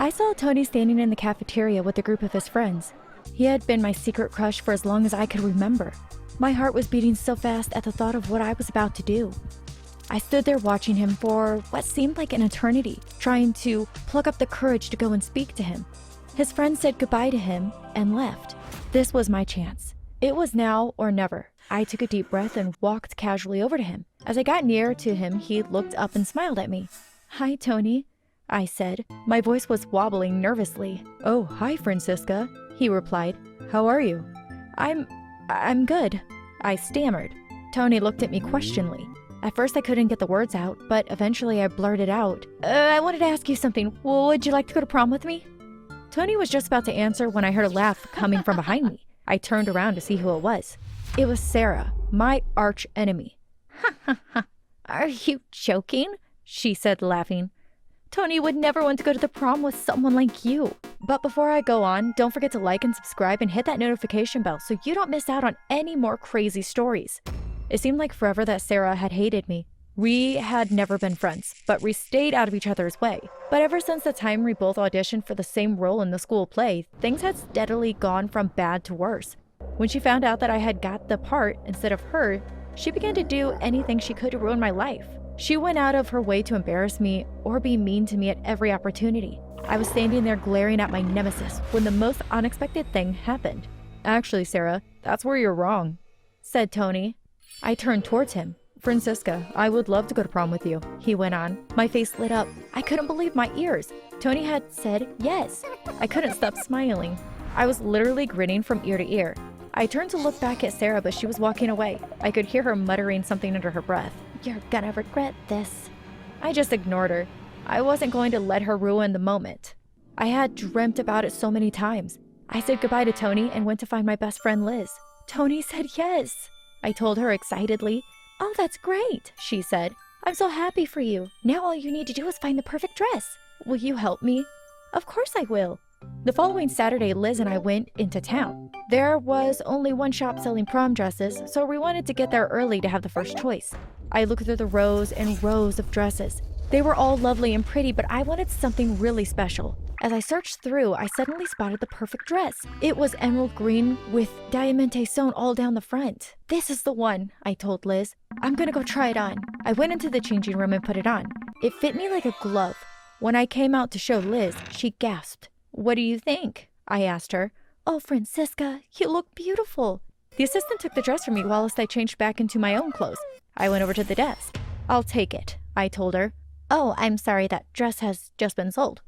I saw Tony standing in the cafeteria with a group of his friends. He had been my secret crush for as long as I could remember. My heart was beating so fast at the thought of what I was about to do. I stood there watching him for what seemed like an eternity, trying to pluck up the courage to go and speak to him. His friends said goodbye to him and left. This was my chance. It was now or never. I took a deep breath and walked casually over to him. As I got near to him, he looked up and smiled at me. "Hi, Tony," I said. My voice was wobbling nervously. "Oh, hi, Francesca," he replied. "How are you?" I'm good," I stammered. Tony looked at me questioningly. At first I couldn't get the words out, but eventually I blurted out, I wanted to ask you something. Would you like to go to prom with me?" Tony was just about to answer when I heard a laugh coming from behind me. I turned around to see who it was. It was Sarah, my arch enemy. "Ha ha ha, are you joking?" she said, laughing. "Tony would never want to go to the prom with someone like you." But before I go on, don't forget to like and subscribe and hit that notification bell so you don't miss out on any more crazy stories. It seemed like forever that Sarah had hated me. We had never been friends, but we stayed out of each other's way. But ever since the time we both auditioned for the same role in the school play, things had steadily gone from bad to worse. When she found out that I had got the part instead of her, she began to do anything she could to ruin my life. She went out of her way to embarrass me or be mean to me at every opportunity. I was standing there glaring at my nemesis when the most unexpected thing happened. "Actually, Sarah, that's where you're wrong," said Tony. I turned towards him. "Francesca, I would love to go to prom with you," he went on. My face lit up. I couldn't believe my ears. Tony had said yes. I couldn't stop smiling. I was literally grinning from ear to ear. I turned to look back at Sarah, but she was walking away. I could hear her muttering something under her breath. "You're gonna regret this." I just ignored her. I wasn't going to let her ruin the moment. I had dreamt about it so many times. I said goodbye to Tony and went to find my best friend Liz. "Tony said yes," I told her excitedly. "Oh, that's great," she said. "I'm so happy for you. Now all you need to do is find the perfect dress. Will you help me?" "Of course I will." The following Saturday, Liz and I went into town. There was only one shop selling prom dresses, so we wanted to get there early to have the first choice. I looked through the rows and rows of dresses. They were all lovely and pretty, but I wanted something really special. As I searched through, I suddenly spotted the perfect dress. It was emerald green with diamante sewn all down the front. "This is the one," I told Liz. "I'm gonna go try it on." I went into the changing room and put it on. It fit me like a glove. When I came out to show Liz, she gasped. "What do you think?" I asked her. "Oh, Francesca, you look beautiful." The assistant took the dress from me whilst I changed back into my own clothes. I went over to the desk. "I'll take it," I told her. "Oh, I'm sorry, that dress has just been sold."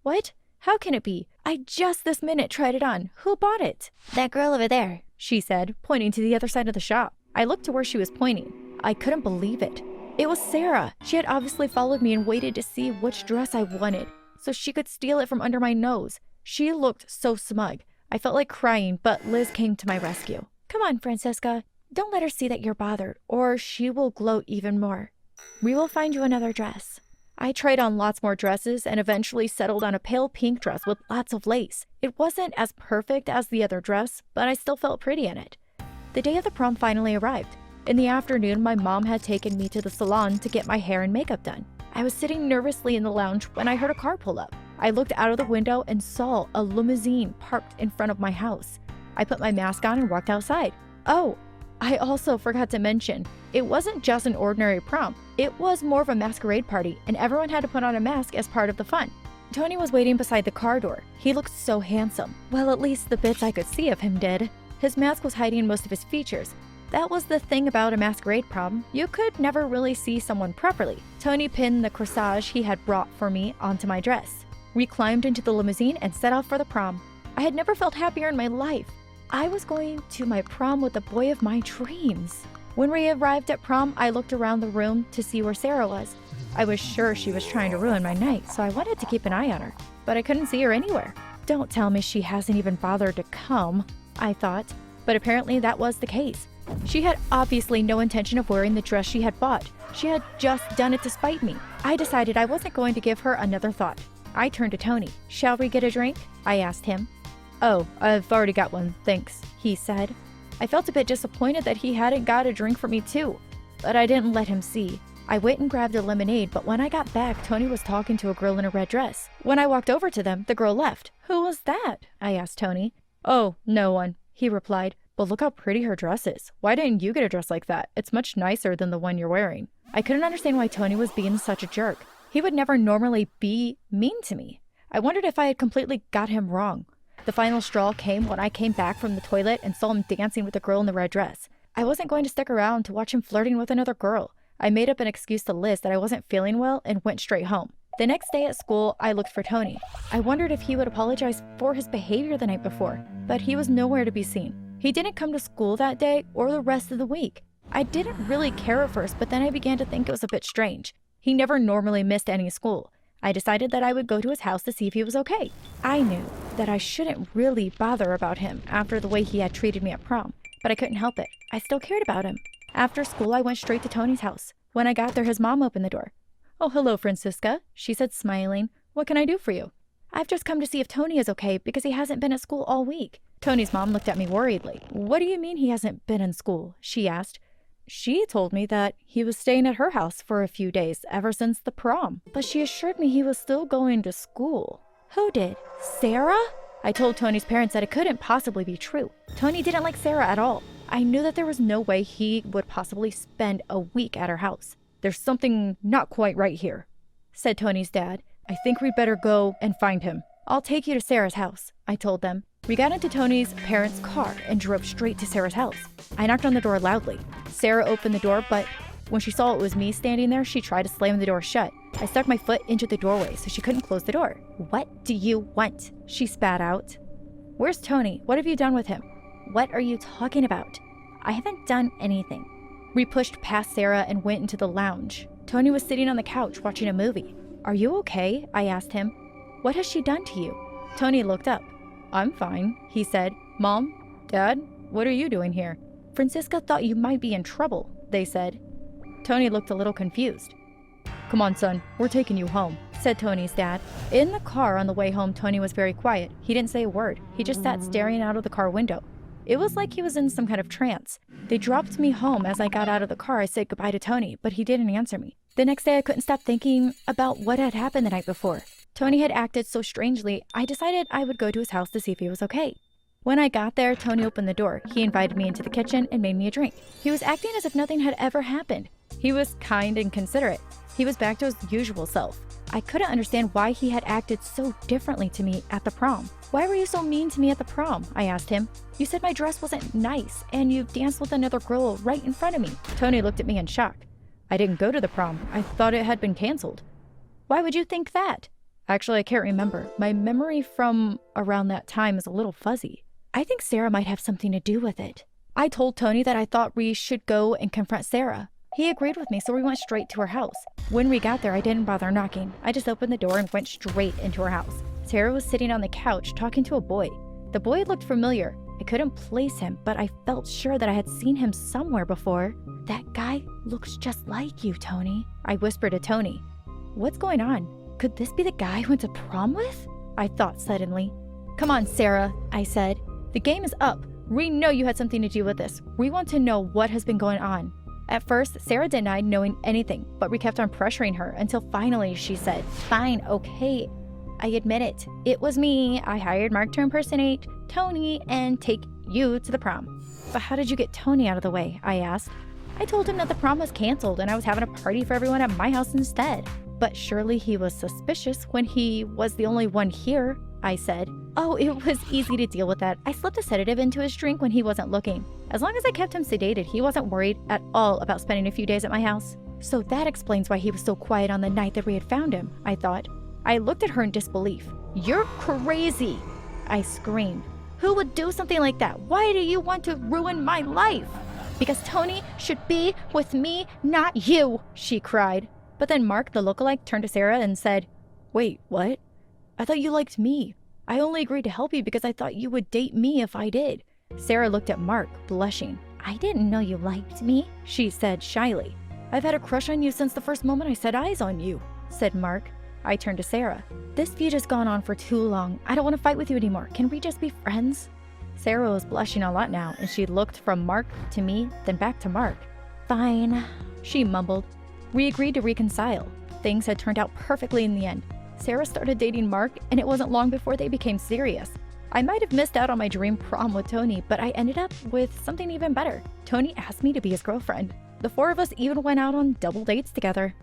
"What? How can it be? I just this minute tried it on. Who bought it?" "That girl over there," she said, pointing to the other side of the shop. I looked to where she was pointing. I couldn't believe it. It was Sarah. She had obviously followed me and waited to see which dress I wanted, so she could steal it from under my nose. She looked so smug. I felt like crying, but Liz came to my rescue. "Come on, Francesca. Don't let her see that you're bothered, or she will gloat even more. We will find you another dress." I tried on lots more dresses and eventually settled on a pale pink dress with lots of lace. It wasn't as perfect as the other dress, but I still felt pretty in it. The day of the prom finally arrived. In the afternoon, my mom had taken me to the salon to get my hair and makeup done. I was sitting nervously in the lounge when I heard a car pull up. I looked out of the window and saw a limousine parked in front of my house. I put my mask on and walked outside. Oh, I also forgot to mention, it wasn't just an ordinary prom. It was more of a masquerade party, and everyone had to put on a mask as part of the fun. Tony was waiting beside the car door. He looked so handsome. Well, at least the bits I could see of him did. His mask was hiding most of his features. That was the thing about a masquerade prom. You could never really see someone properly. Tony pinned the corsage he had brought for me onto my dress. We climbed into the limousine and set off for the prom. I had never felt happier in my life. I was going to my prom with the boy of my dreams. When we arrived at prom, I looked around the room to see where Sarah was. I was sure she was trying to ruin my night, so I wanted to keep an eye on her, but I couldn't see her anywhere. Don't tell me she hasn't even bothered to come, I thought, but apparently that was the case. She had obviously no intention of wearing the dress she had bought. She had just done it to spite me. I decided I wasn't going to give her another thought. I turned to Tony. "Shall we get a drink?" I asked him. "Oh, I've already got one, thanks," he said. I felt a bit disappointed that he hadn't got a drink for me too, but I didn't let him see. I went and grabbed a lemonade, but when I got back, Tony was talking to a girl in a red dress. When I walked over to them, the girl left. "Who was that?" I asked Tony. "Oh, no one," he replied. "But look how pretty her dress is. Why didn't you get a dress like that? It's much nicer than the one you're wearing." I couldn't understand why Tony was being such a jerk. He would never normally be mean to me. I wondered if I had completely got him wrong. The final straw came when I came back from the toilet and saw him dancing with the girl in the red dress. I wasn't going to stick around to watch him flirting with another girl. I made up an excuse to Liz that I wasn't feeling well and went straight home. The next day at school, I looked for Tony. I wondered if he would apologize for his behavior the night before, but he was nowhere to be seen. He didn't come to school that day or the rest of the week. I didn't really care at first, but then I began to think it was a bit strange. He never normally missed any school. I decided that I would go to his house to see if he was okay. I knew that I shouldn't really bother about him after the way he had treated me at prom, but I couldn't help it. I still cared about him. After school, I went straight to Tony's house. When I got there, his mom opened the door. "Oh, hello, Francesca," she said, smiling. "What can I do for you?" "I've just come to see if Tony is okay because he hasn't been at school all week." Tony's mom looked at me worriedly. "What do you mean he hasn't been in school?" she asked. "She told me that he was staying at her house for a few days ever since the prom, but she assured me he was still going to school." "Who did? Sarah?" I told Tony's parents that it couldn't possibly be true. Tony didn't like Sarah at all. I knew that there was no way he would possibly spend a week at her house. "There's something not quite right here," said Tony's dad. "I think we'd better go and find him." "I'll take you to Sarah's house," I told them. We got into Tony's parents' car and drove straight to Sarah's house. I knocked on the door loudly. Sarah opened the door, but when she saw it was me standing there, she tried to slam the door shut. I stuck my foot into the doorway so she couldn't close the door. "What do you want?" she spat out. "Where's Tony? What have you done with him?" "What are you talking about? I haven't done anything." We pushed past Sarah and went into the lounge. Tony was sitting on the couch watching a movie. "Are you okay?" I asked him. "What has she done to you?" Tony looked up. "I'm fine," he said. "Mom? Dad? What are you doing here?" "Francesca thought you might be in trouble," they said. Tony looked a little confused. "Come on, son, we're taking you home," said Tony's dad. In the car on the way home, Tony was very quiet. He didn't say a word. He just sat staring out of the car window. It was like he was in some kind of trance. They dropped me home. As I got out of the car, I said goodbye to Tony, but he didn't answer me. The next day, I couldn't stop thinking about what had happened the night before. Tony had acted so strangely, I decided I would go to his house to see if he was okay. When I got there, Tony opened the door. He invited me into the kitchen and made me a drink. He was acting as if nothing had ever happened. He was kind and considerate. He was back to his usual self. I couldn't understand why he had acted so differently to me at the prom. "Why were you so mean to me at the prom?" I asked him. "You said my dress wasn't nice, and you danced with another girl right in front of me." Tony looked at me in shock. "I didn't go to the prom. I thought it had been canceled." "Why would you think that?" "Actually, I can't remember. My memory from around that time is a little fuzzy. I think Sarah might have something to do with it." I told Tony that I thought we should go and confront Sarah. He agreed with me, so we went straight to her house. When we got there, I didn't bother knocking. I just opened the door and went straight into her house. Sarah was sitting on the couch talking to a boy. The boy looked familiar. I couldn't place him, but I felt sure that I had seen him somewhere before. "That guy looks just like you, Tony," I whispered to Tony. "What's going on? Could this be the guy I went to prom with?" I thought suddenly. "Come on, Sarah," I said. "The game is up. We know you had something to do with this. We want to know what has been going on." At first, Sarah denied knowing anything, but we kept on pressuring her until finally she said, "Fine, okay. I admit it. It was me. I hired Mark to impersonate Tony and take you to the prom." "But how did you get Tony out of the way?" I asked. "I told him that the prom was canceled and I was having a party for everyone at my house instead." "But surely he was suspicious when he was the only one here," I said. "Oh, it was easy to deal with that. I slipped a sedative into his drink when he wasn't looking. As long as I kept him sedated, he wasn't worried at all about spending a few days at my house." "So that explains why he was so quiet on the night that we had found him," I thought. I looked at her in disbelief. "You're crazy!" I screamed. "Who would do something like that? Why do you want to ruin my life?" "Because Tony should be with me, not you," she cried. But then Mark, the lookalike, turned to Sarah and said, "Wait, what? I thought you liked me. I only agreed to help you because I thought you would date me if I did." Sarah looked at Mark, blushing. "I didn't know you liked me," she said shyly. "I've had a crush on you since the first moment I set eyes on you," said Mark. I turned to Sarah. "This feud has gone on for too long. I don't want to fight with you anymore. Can we just be friends?" Sarah was blushing a lot now, and she looked from Mark to me, then back to Mark. "Fine," she mumbled. We agreed to reconcile. Things had turned out perfectly in the end. Sarah started dating Mark, and it wasn't long before they became serious. I might have missed out on my dream prom with Tony, but I ended up with something even better. Tony asked me to be his girlfriend. The four of us even went out on double dates together.